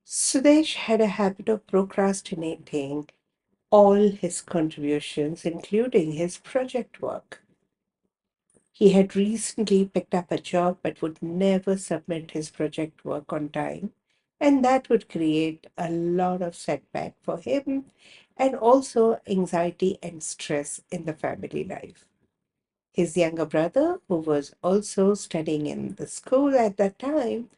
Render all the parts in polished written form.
Sudesh had a habit of procrastinating all his contributions, including his project work. He had recently picked up a job but would never submit his project work on time, and that would create a lot of setback for him and also anxiety and stress in the family life. His younger brother, who was also studying in the school at that time,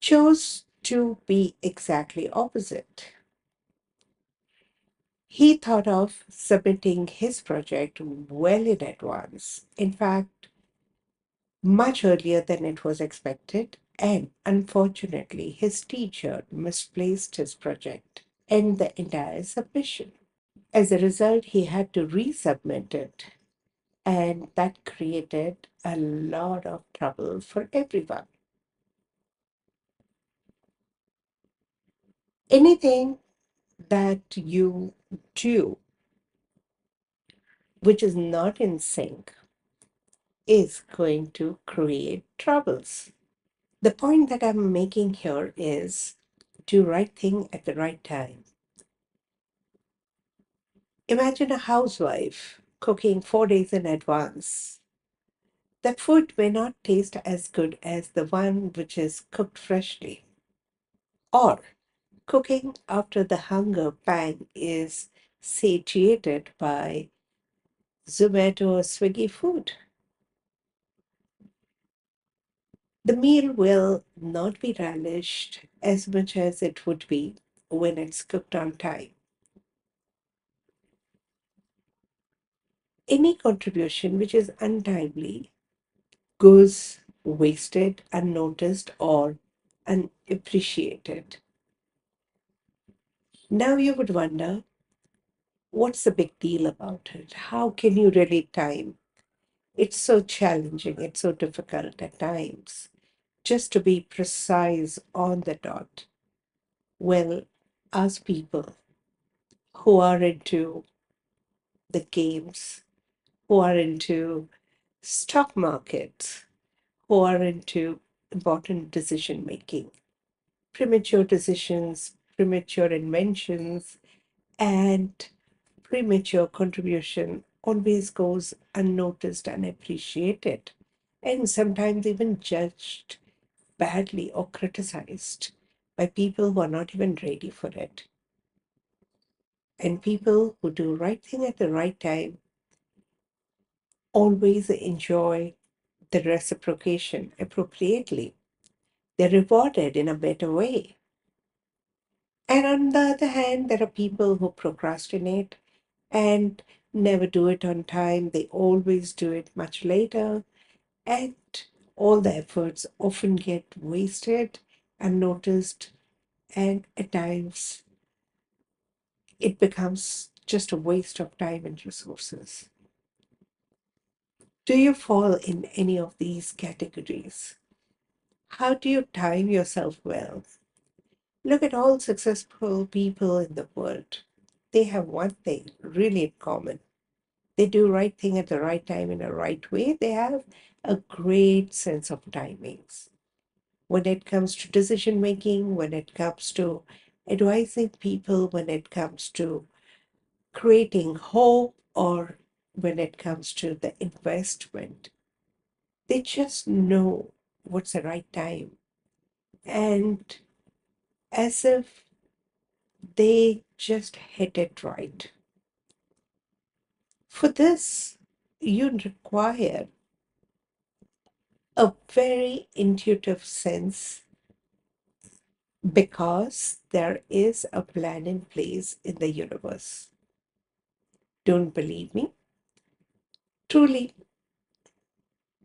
chose to be exactly opposite. He thought of submitting his project well in advance, in fact, much earlier than it was expected, and unfortunately, his teacher misplaced his project and the entire submission. As a result, he had to resubmit it, and that created a lot of trouble for everyone. Anything that you do which is not in sync is going to create troubles. The point that I'm making here is do right thing at the right time. Imagine a housewife cooking 4 days in advance. That food may not taste as good as the one which is cooked freshly. Or cooking after the hunger pang is satiated by Zomato or Swiggy food. The meal will not be relished as much as it would be when it's cooked on time. Any contribution which is untimely goes wasted, unnoticed, or unappreciated. Now you would wonder, what's the big deal about it? How can you really time? It's so challenging, it's so difficult at times just to be precise on the dot. Well, us people who are into the games, who are into stock markets, who are into important decision making, premature decisions, premature inventions, and premature contribution always goes unnoticed, unappreciated, and sometimes even judged badly or criticized by people who are not even ready for it. And people who do right thing at the right time always enjoy the reciprocation appropriately. They're rewarded in a better way. And on the other hand, there are people who procrastinate and never do it on time. They always do it much later, and all the efforts often get wasted, unnoticed, and at times it becomes just a waste of time and resources. Do you fall in any of these categories? How do you time yourself well? Look at all successful people in the world. They have one thing really in common. They do right thing at the right time in a right way. They have a great sense of timings. When it comes to decision making, when it comes to advising people, when it comes to creating hope, or when it comes to the investment, they just know what's the right time. And as if they just hit it right. For this, you require a very intuitive sense because there is a plan in place in the universe. Don't believe me? Truly,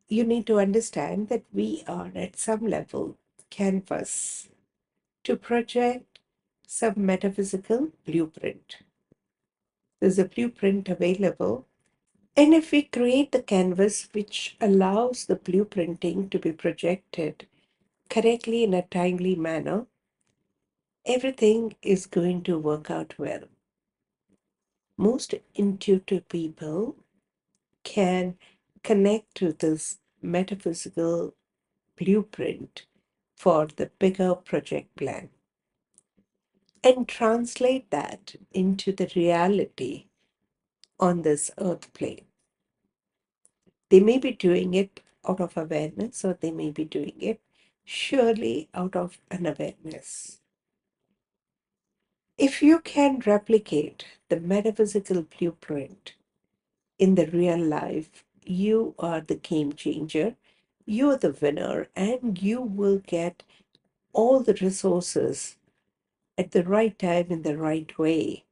you need to understand that we are at some level canvas to project some metaphysical blueprint. There's a blueprint available. And if we create the canvas which allows the blueprinting to be projected correctly in a timely manner, everything is going to work out well. Most intuitive people can connect to this metaphysical blueprint for the bigger project plan. and translate that into the reality on this earth plane. They may be doing it out of awareness, or they may be doing it surely out of unawareness. If you can replicate the metaphysical blueprint in the real life, you are the game changer, you're the winner, and you will get all the resources at the right time in the right way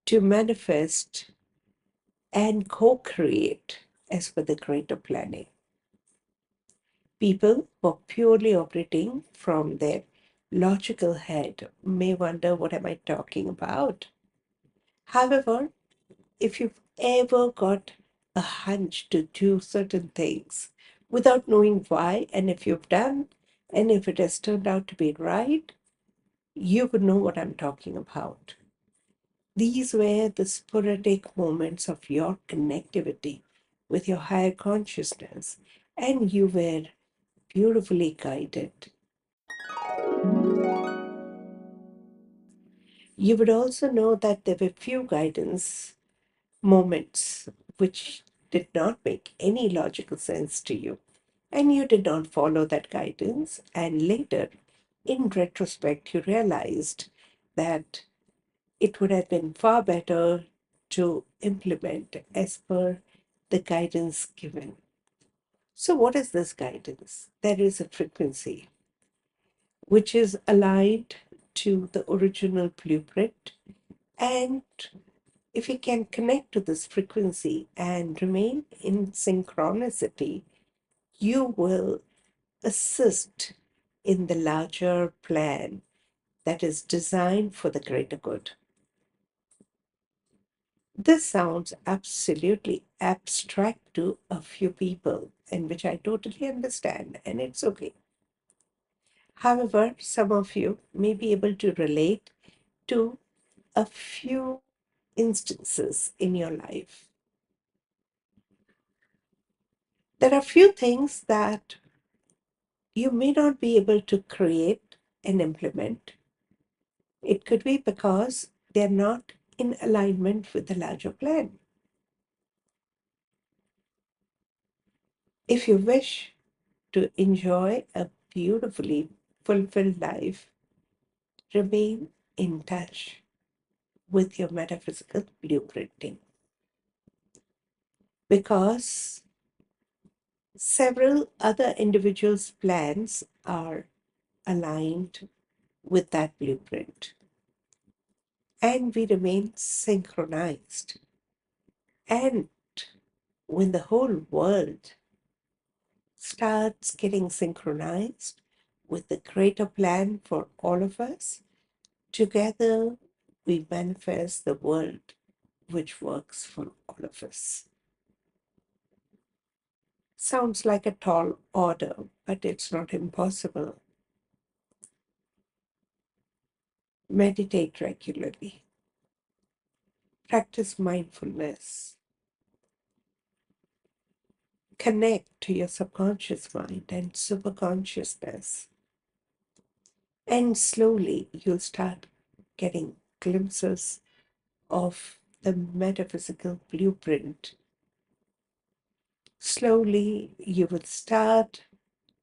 to manifest and co create as per the greater planning. People who are purely operating from their logical head may wonder, what am I talking about? However, if you've ever got a hunch to do certain things without knowing why, and if you've done, and if it has turned out to be right, you would know what I'm talking about. These were the sporadic moments of your connectivity with your higher consciousness, and you were beautifully guided. You would also know that there were few guidance moments which did not make any logical sense to you, and you did not follow that guidance. And later, in retrospect, you realized that it would have been far better to implement as per the guidance given. So, what is this guidance? There is a frequency which is aligned to the original blueprint, and if you can connect to this frequency and remain in synchronicity, you will assist in the larger plan that is designed for the greater good. This sounds absolutely abstract to a few people, in which I totally understand, and it's okay. However, some of you may be able to relate to a few instances in your life. There are few things that you may not be able to create and implement. It could be because they're not in alignment with the larger plan. If you wish to enjoy a beautifully fulfilled life, remain in touch with your metaphysical blueprinting, because several other individuals' plans are aligned with that blueprint, and we remain synchronized. And when the whole world starts getting synchronized with the greater plan for all of us, together we manifest the world which works for all of us. Sounds like a tall order, but it's not impossible. Meditate regularly. Practice mindfulness. Connect to your subconscious mind and superconsciousness. And slowly you'll start getting glimpses of the metaphysical blueprint. Slowly you will start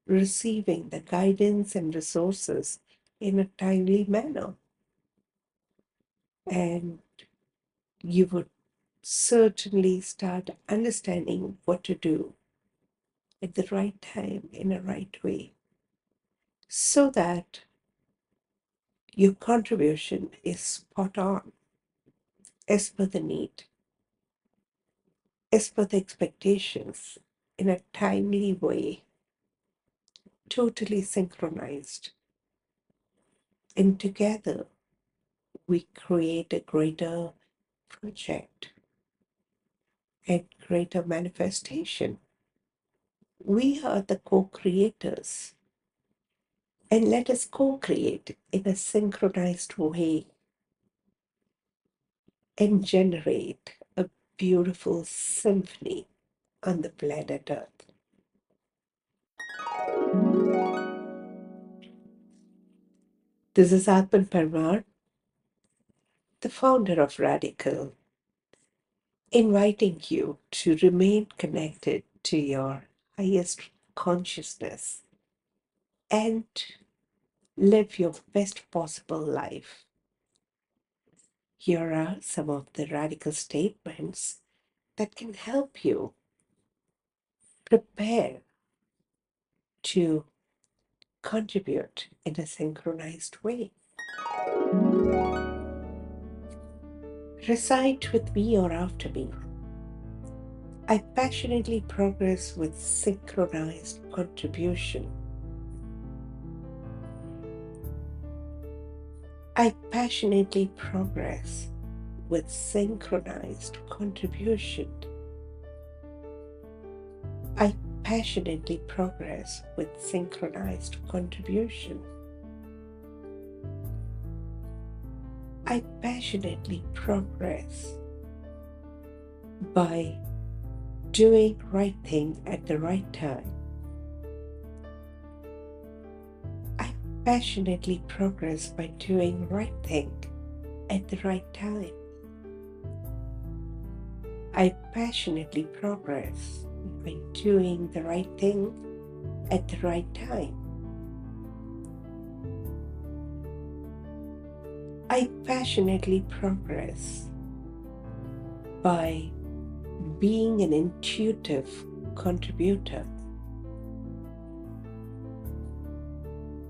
receiving the guidance and resources in a timely manner. And you would certainly start understanding what to do at the right time in a right way, so that your contribution is spot on, as per the need, as per the expectations, in a timely way, totally synchronized. And together we create a greater project and greater manifestation. We are the co-creators, and let us co-create in a synchronized way and generate a beautiful symphony on the planet Earth. This is Aatmn Parmar, the founder of Radikall, inviting you to remain connected to your highest consciousness and live your best possible life. Here are some of the radical statements that can help you prepare to contribute in a synchronized way. Recite with me or after me. I passionately progress with synchronized contribution. I passionately progress with synchronized contribution. I passionately progress with synchronized contribution. I passionately progress by doing right thing at the right time. I passionately progress by doing right thing at the right time. I passionately progress by doing the right thing at the right time. I passionately progress by being an intuitive contributor.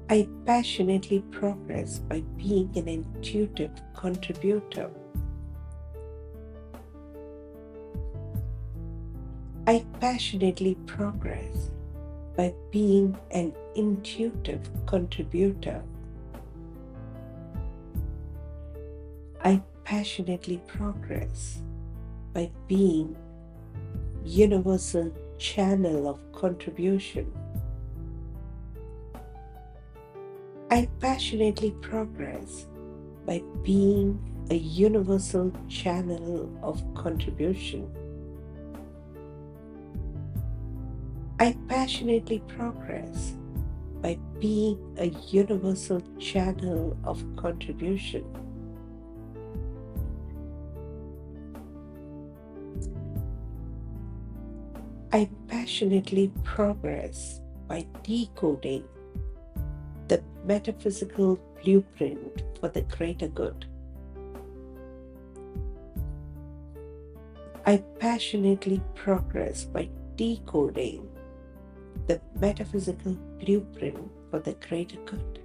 I passionately progress by being an intuitive contributor. I passionately progress by being an intuitive contributor. I passionately progress by being universal channel of contribution. I passionately progress by being a universal channel of contribution. I passionately progress by being a universal channel of contribution. I passionately progress by decoding the metaphysical blueprint for the greater good. I passionately progress by decoding the metaphysical blueprint for the greater good.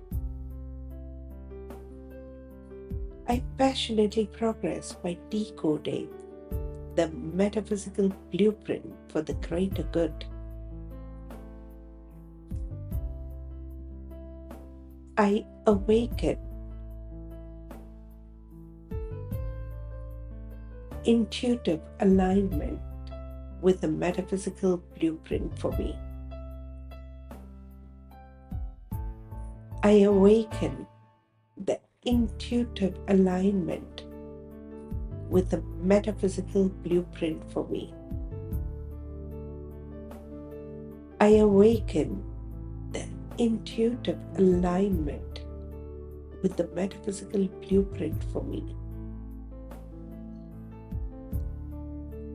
I passionately progress by decoding the metaphysical blueprint for the greater good. I awaken intuitive alignment with the metaphysical blueprint for me. I awaken the intuitive alignment with the metaphysical blueprint for me. I awaken the intuitive alignment with the metaphysical blueprint for me.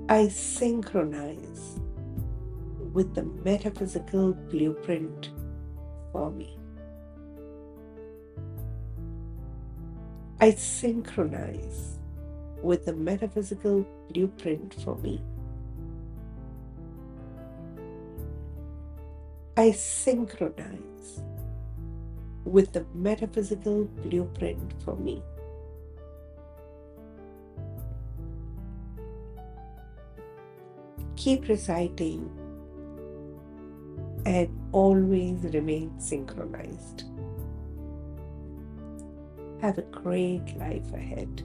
I synchronize with the metaphysical blueprint for me. I synchronize with the metaphysical blueprint for me. I synchronize with the metaphysical blueprint for me. Keep reciting and always remain synchronized. Have a great life ahead.